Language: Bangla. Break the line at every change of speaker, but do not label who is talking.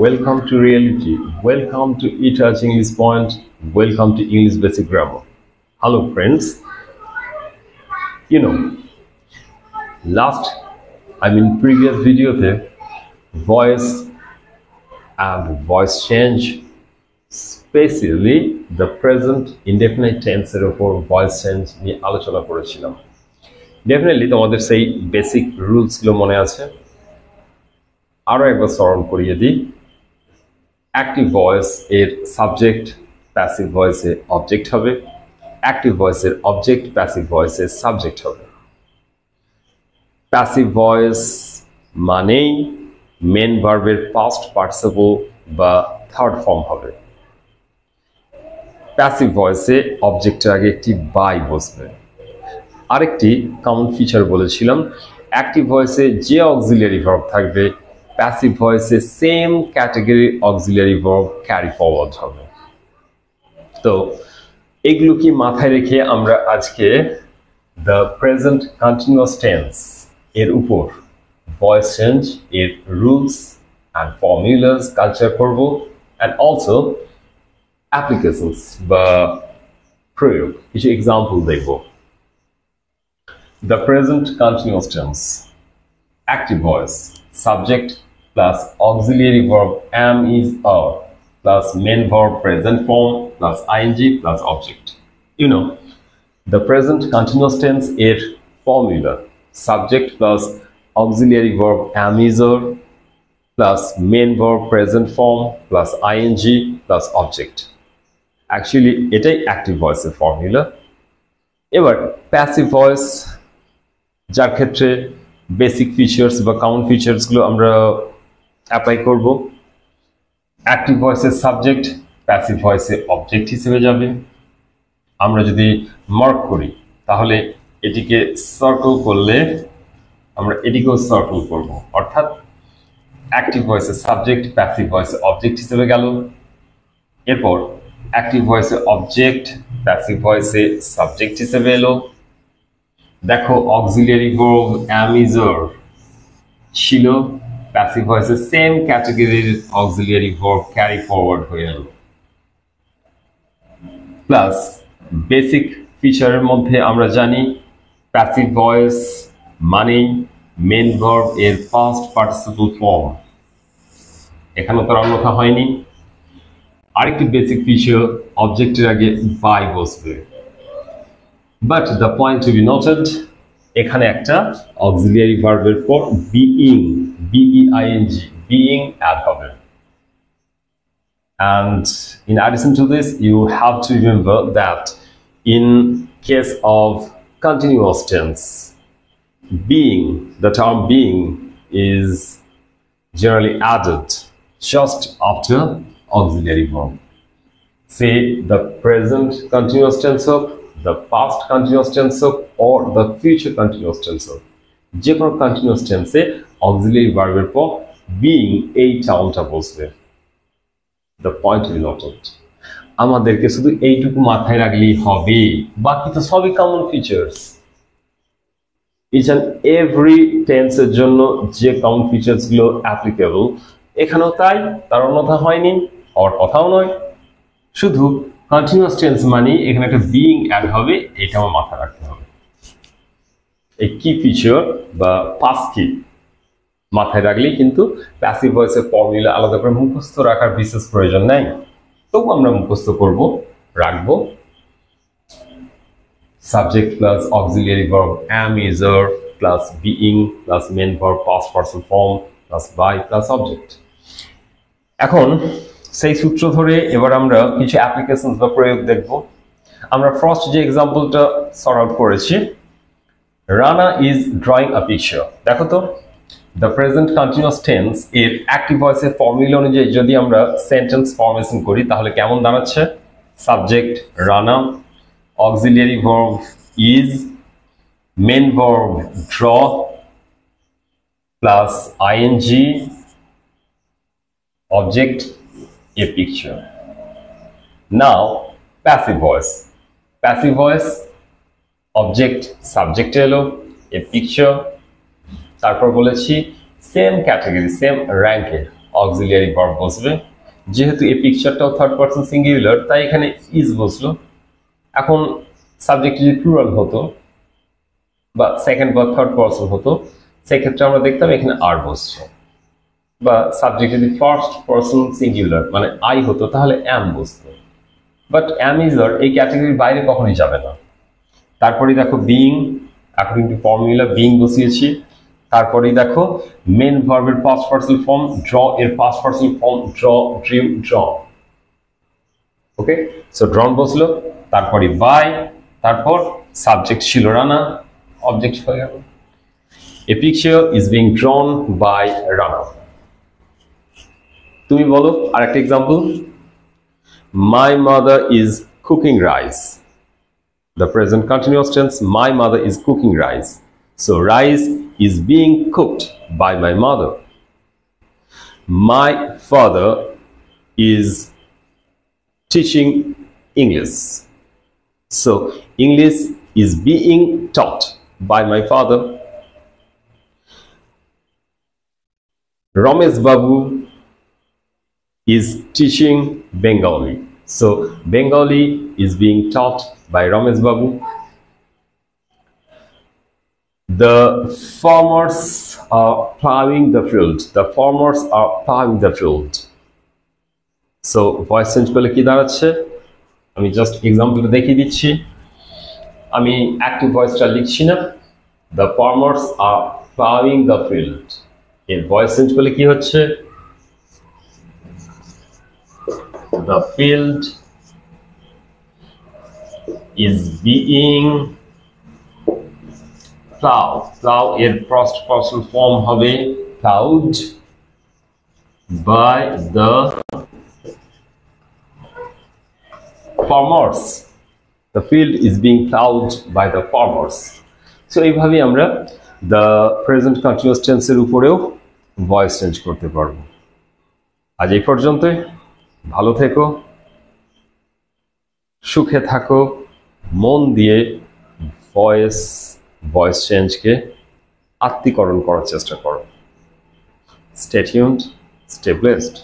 Welcome to reality. Welcome to eTouch English Point. Welcome to English Basic Grammar. Hello, friends. Previous video, voice and voice change, especially the present indefinite tense for voice change নিয়ে আলোচনা করেছিলাম। Definitely তোমাদের সেই বেসিক রুলস গুলো মনে আছে। আরো একবার স্মরণ করিয়ে দিই। অ্যাক্টিভ ভয়েস এর সাবজেক্ট, প্যাসিভ ভয়েসে অবজেক্ট হবে। অ্যাক্টিভ ভয়েসের অবজেক্ট, প্যাসিভ ভয়েসের সাবজেক্ট হবে। প্যাসিভ ভয়েস মানেই মেন ভার্বের পাস্ট পার্টিসিপল বা থার্ড ফর্ম হবে। প্যাসিভ ভয়েসে অবজেক্টের আগে একটি বাই বসবে। আরেকটি কমন ফিচার বলেছিলাম, অ্যাক্টিভ ভয়েসে যে অক্সিলিয়ারি ভার্ব থাকবে প্যাসিভ ভয়েসে same category auxiliary verb carry forward হবে। তো এগুলো কি মাথায় রেখে আমরা আজকে দ্য প্রেজেন্ট কন্টিনিউয়াস টেন্স এর উপর ভয়েস চেঞ্জ এর রুলস অ্যান্ড ফর্মুলাস কালচার করব, অ্যান্ড অলসো অ্যাপ্লিকেশনস বা প্রয়োগ, কিছু এক্সাম্পল দেখব। The present continuous tense, active voice, subject plus auxiliary verb am, is, are plus main verb present form plus ing plus object. The present continuous tense এর formula subject plus auxiliary verb am, is, are plus main verb present form plus ing plus object. Actually এটাই active voice এর formula। এবার passive voice যার ক্ষেত্রে বেসিক ফিচার্স বা কমন ফিচার্স গুলো আমরা অ্যাপ্লাই করব। অ্যাক্টিভ ভয়েসের সাবজেক্ট প্যাসিভ ভয়েসে অবজেক্ট হিসেবে যাবে। আমরা যদি মার্ক করি তাহলে এটিকে সার্কেল করলে আমরা এটিকেও সার্কেল করব, অর্থাৎ অ্যাক্টিভ ভয়েসের সাবজেক্ট প্যাসিভ ভয়েসে অবজেক্ট হিসেবে গেল। এরপর অ্যাক্টিভ ভয়েসে অবজেক্ট প্যাসিভ ভয়েসে সাবজেক্ট হিসেবে এলো। দেখো auxiliary verb am, is, are ছিল, প্যাসিভ ভয়েসে সেম ক্যাটাগরির অক্সিলিয়ারি ভার্ব ক্যারি ফরওয়ার্ড হয়ে এলো। প্লাস বেসিক ফিচারের মধ্যে আমরা জানি প্যাসিভ ভয়েস মানেই মেন ভার্ব এর পাস্ট পার্টিসিপল ফর্ম, এখানে তো অন্যথা হয়নি। আরেকটি বেসিক ফিচার, অবজেক্টের আগে বাই বসবে। But the point to be noted, এখানে একটা auxiliary verb এর পর being, being add হবে। And in addition to this, you have to remember that in case of continuous tense, being, the term being is generally added just after auxiliary verb. Say the present continuous tense of the past continuous tense of or the future continuous tense of যে কোনো কন্টিনিউয়াস টেন্সে অক্সিলিয়ারি ভার্বের পর বিইং এই টাউনটা বসবে। The point will noted. আমাদেরকে শুধু এইটুকু মাথায় রাখলেই হবে, বাকি তো সবই common features. Each and every টেন্সের জন্য যে কমন ফিচার্স গুলো অ্যাপ্লিকেবল এখানেও তাই, তার অন্যথা হয়নি, হওয়ার কথাও নয়। শুধু কন্টিনিউয়াস টেন্স মানে এখানে একটা বিইং অ্যাড হবে, এটা আমার মাথায় রাখতে হবে। এই কি ফিচার বা পাস কি মাথায় রাখলেই কিন্তু প্যাসিভ ভয়েসের ফর্মুলা আলাদা করে মুখস্থ রাখার বিশেষ প্রয়োজন নাই, তবু আমরা মুখস্থ করব, রাখবো। Subject plus auxiliary verb am, is, are plus being plus main verb past person form plus by plus object. এখন সেই সূত্র ধরে এবার আমরা কিছু অ্যাপ্লিকেশন বা প্রয়োগ দেখব। আমরা ফার্স্ট যে এক্সাম্পলটা সর্ট আউট করেছি, Rana is drawing a picture. দেখো তো দ্য প্রেজেন্ট কন্টিনিউয়াস টেন্স এর অ্যাক্টিভ ভয়েসের ফর্মুলা অনুযায়ী যদি আমরা সেন্টেন্স ফরমেশন করি তাহলে কেমন দাঁড়াচ্ছে? Subject Rana, auxiliary verb is, main verb draw plus ING, object a picture. Now passive voice, object subject এলো a picture, তারপর বলেছি সেম ক্যাটাগরি সেম র্যাঙ্কের অক্সিলিয়ারি ভার্ব বসবে। যেহেতু এই পিকচারটাও থার্ড পারসন সিঙ্গুলার, তাই এখানে ইজ বসলো। এখন সাবজেক্ট যদি প্লুরাল হতো বা সেকেন্ড বা থার্ড পারসন হতো, সেক্ষেত্রে আমরা দেখতাম এখানে আর বসছে। বা সাবজেক্ট যদি ফার্স্ট পারসন সিঙ্গুলার মানে আই হতো, তাহলে অ্যাম বসতো। বাট অ্যাম ইজ আর এই ক্যাটাগরির বাইরে কখনোই যাবে না। তারপরে দেখো being, according to formula being বসিয়েছি। তারপরেই দেখো মেন ভার্বের পাস্ট পার্সন ফর্ম ড্র এর past person form draw, drew, draw. Okay, so drawn বসলো, তারপরে বাই, তারপর সাবজেক্ট ছিল রানা, অবজেক্ট হয়ে গেল। A picture is being drawn by Rana. তুমি বলো আরেকটা example. My mother is cooking rice. The present continuous tense, my mother is cooking rice. So rice is being cooked by my mother. My father is teaching English. So English is being taught by my father. Ramesh Babu is teaching Bengali. So Bengali is being taught by Ramesh Babu. The farmers are plowing the field. The farmers are plowing the field. So voice change করলে কি দাঁড়াচ্ছে, আমি জাস্ট এক্সাম্পলটা দেখিয়ে দিচ্ছি। আমি অ্যাক্টিভ ভয়েসটা লিখছি না। The farmers are ploughing the field, এর ভয়েস চেঞ্জ করলে কি হচ্ছে, the field is being plough. Plough এর ফার্স্ট পারসন ফর্ম হবে ploughed by the farmers. The field is being plowed by the farmers. So এইভাবে আমরা the present continuous tense এর উপরেও ভয়েস চেঞ্জ করতে পারবো। আজ এই পর্যন্তই। ভালো থেকো, সুখে থাকো, মন দিয়ে ভয়েস চেঞ্জকে আত্মীকরণ করার চেষ্টা করো। Stay tuned, stay blessed.